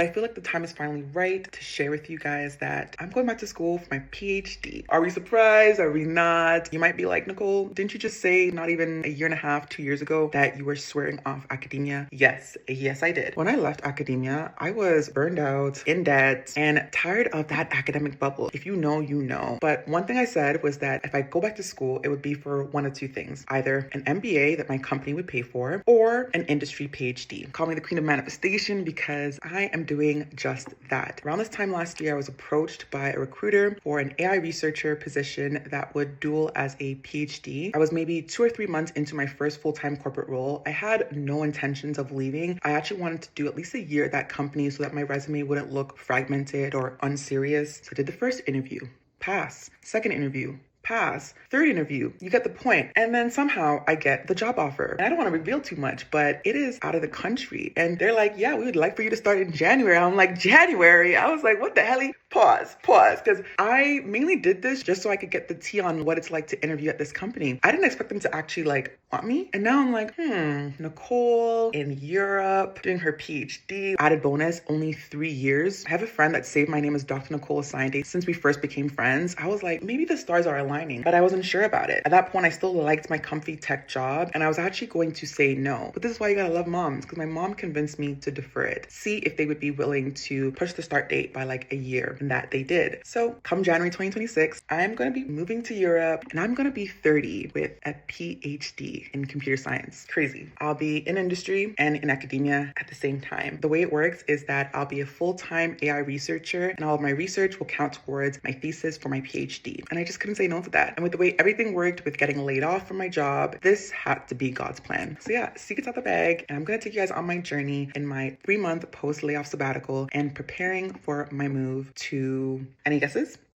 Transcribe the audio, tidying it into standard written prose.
I feel like the time is finally right to share with you guys that I'm going back to school for my PhD. Are we surprised? Are we not? You might be like, Nicole, didn't you just say not even a year and a half, 2 years ago that you were swearing off academia? Yes, I did. When I left academia, I was burned out, in debt, and tired of that academic bubble. If you know, you know. But one thing I said was that if I go back to school, it would be for one of two things: either an MBA that my company would pay for, or an industry PhD. Call me the queen of manifestation because I am doing just that. Around this time last year, I was approached by a recruiter for an AI researcher position that would dual as a PhD. I was maybe 2 or 3 months into my first full-time corporate role. I had no intentions of leaving. I actually wanted to do at least a year at that company so that my resume wouldn't look fragmented or unserious. So I did the first interview, pass. Second interview, pass. Third interview, you get the point. And then somehow I get the job offer. And I don't want to reveal too much, but it is out of the country. And they're like, yeah, we would like for you to start in January. I'm like, January? I was like, what the hell? Pause. Because I mainly did this just so I could get the tea on what it's like to interview at this company. I didn't expect them to actually want me. And now I'm like, Nicole in Europe doing her PhD. Added bonus, only 3 years. I have a friend that saved my name as Dr. Nicole Asante since we first became friends. I was like, maybe the stars are aligning, but I wasn't sure about it. At that point, I still liked my comfy tech job, and I was actually going to say no. But this is why you gotta love moms, because my mom convinced me to defer it. See if they would be willing to push the start date by like a year, and that they did. So come January 2026, I'm gonna be moving to Europe, and I'm gonna be 30 with a PhD in computer science. Crazy. I'll be in industry and in academia at the same time. The way it works is that I'll be a full-time AI researcher, and all of my research will count towards my thesis for my PhD. And I just couldn't say no to that. And with the way everything worked with getting laid off from my job, this had to be God's plan. So yeah, secrets out the bag, and I'm gonna take you guys on my journey in my 3-month post-layoff sabbatical and preparing for my move to, any guesses?